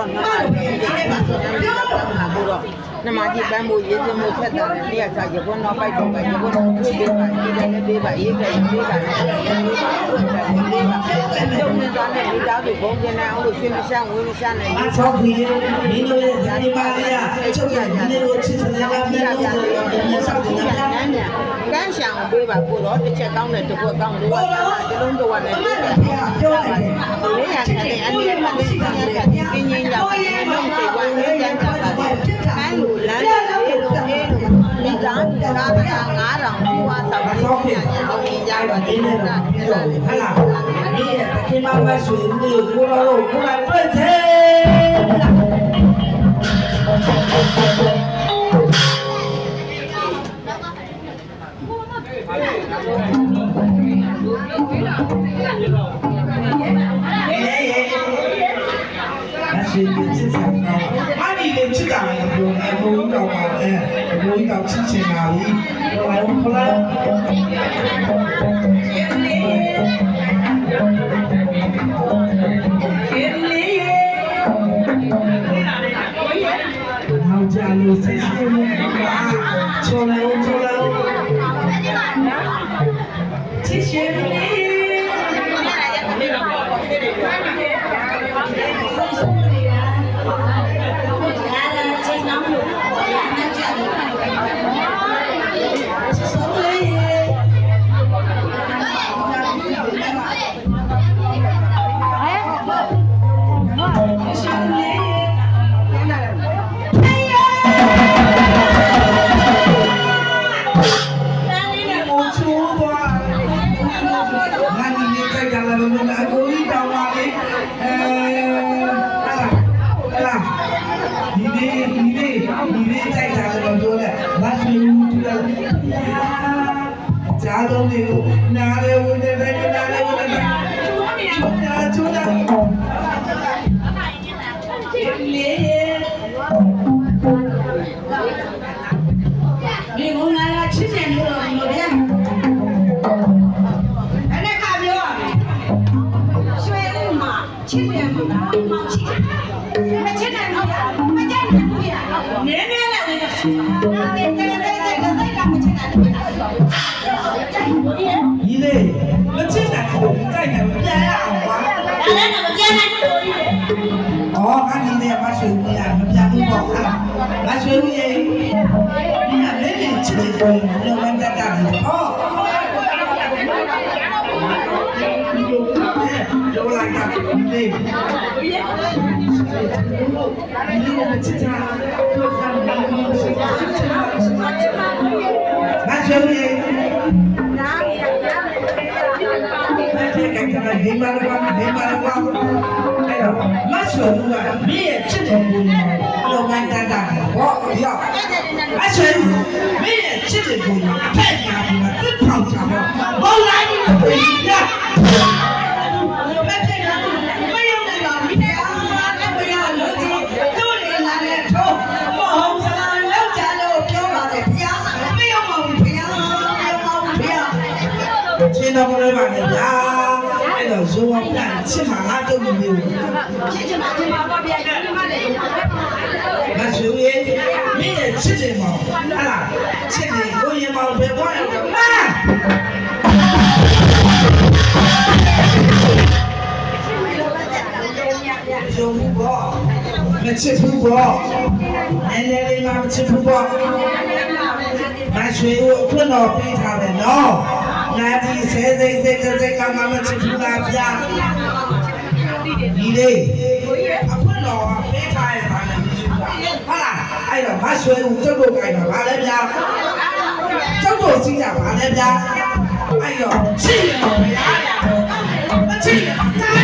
က တော့နမကြီးပန်းဖို့ရေးစမှုဆက်တာနဲ့တရားစာရကွန်းတော့ပိုက်တော့ပဲရကွန်းတော့ထွေးပေးပါရေးတယ်လည်းပေးပါရေးတယ်လည်းပေးပါလည်းပေးပါပြုတ်တယ်လည်းပေးပါတုံးနေတာနဲ့မိသားစုဘုံကျင်နေအောင်လို့ရွှေမရှမ်းဝင်းမရှမ်းနဲ့ဒီဆောက်ပြီးမင်းတို့ရဲ့ဇာတိပါလေးအချုပ်ရကြတယ်ကိုချစ်စရာကပြရတယ်ဒီဆောက်ပြီးနန်းနန်းကန်းရှံအောင်ပေးပါကိုတော့တစ်ချက်ကောင်းတဲ့တစ်ခွက်ကောင်းလို့ကတလုံးတော့နဲ့ပေးတယ်ပြောပါတယ်လေးရတဲ့အနေနဲ့မှသိချင်တဲ့ပြင်းရင်းကြောင့်လုံးစိတ်ဝမ်းလေးကြမ်းကြပါအဲ့လိုလမ်းလေးလိုမိသားစုက9000ကိုဝါဆောင်ပြီးအောင်ကြရပါတယ်ဟုတ်လားမင်းရဲ့တခင်မမဆွေမျိုးကိုတော်ကိုလာတွေ့သေးရှင်ပြစ်ချင်တာအမီလေးချစ်တာလည်းဘုံအဘုံတော်ပါအဘုံတော်ချစ်ချင်တာလေဟိုဖလားနောက်ကြလို့ဆက်ရှင်ပါချိုးလို့ချစ်ရှင်ကြားလုံးလေးကိုနားလေးဝင်နေတယ်နားလေးဝင်နေတယ်ချိုးတာလေးဒီကုန်းလာချစ်တယ်လို့ပြောဗျာအဲ့ဒါကပြောရမယ်ရွှေဦးမှာချစ်တယ်မှာမောင်ချစ်မချစ်တယ်လို့မကြိုက်ဘူးရနည်းနည်းလည်းဝင်တယ်ဒီလေမချစ်တဲ့ကိုကြိုက်တယ်ပြန်ရအောင်ပါဒါလည်းတော့မပြန်နိုင်ဘူးလို့ဩအဲ့ဒီလေမဆွေဘူးရမပြန်ဘူးပေါ့ဟာမဆွေဘူးရေဒီအလေးလေးချစ်တယ်ကိုလုံးဝတတ်တာဟောလောလိုက်တာဒီလေဒီလိုချစ်တာတော့ကမဆွေဘူးရေဒီမှာတော့အဲ့တော့မဆွေဘူးကမင်းရဲ့ချစ်တဲ့ကိုလောကတတ်တာဟောရောမဆွေဘူးမင်းရဲ့ချစ်တဲ့ကိုအထက်ညာပြီးတော့တစ်ထောင်ချပါဘောလိုက်ပြီးတော့ပြင်ရချင်းတော်လည်းပါနဲ့ဗျာအဲ့တော့ဇိုးဝပြန်ချစ်မှာငါတို့မျိုးချစ်ချင်ပါပါဗျာဒီမှာလေမဆွေရဲ့မင်းရဲ့ချစ်တယ်မောင်ဟာလားချစ်တယ်ကိုရင်မောင်ပဲသွားရတော့မာဇိုးဘူးပေါ့မချစ်ဘူးပေါ့အဲ့လေလေးမချစ်ဘူးပေါ့မဆွေကိုအခွင့်တော်ပေးထားတယ်နော်နာဒီဆဲစိတ်ကမှမချစ်ဘူးလားဗျာဒီလေအခွင့်တော်ပေးထားရတာလည်းမရှိဘူးလားဟုတ်လားအဲ့တော့မဆွေဦးကျုပ်တို့ကြိုင်တာဗာလဲဗျာကျုပ်တို့စီးကြဗာလဲဗျာအဲ့တော့ရှိရတော့ဗျာမချစ်တား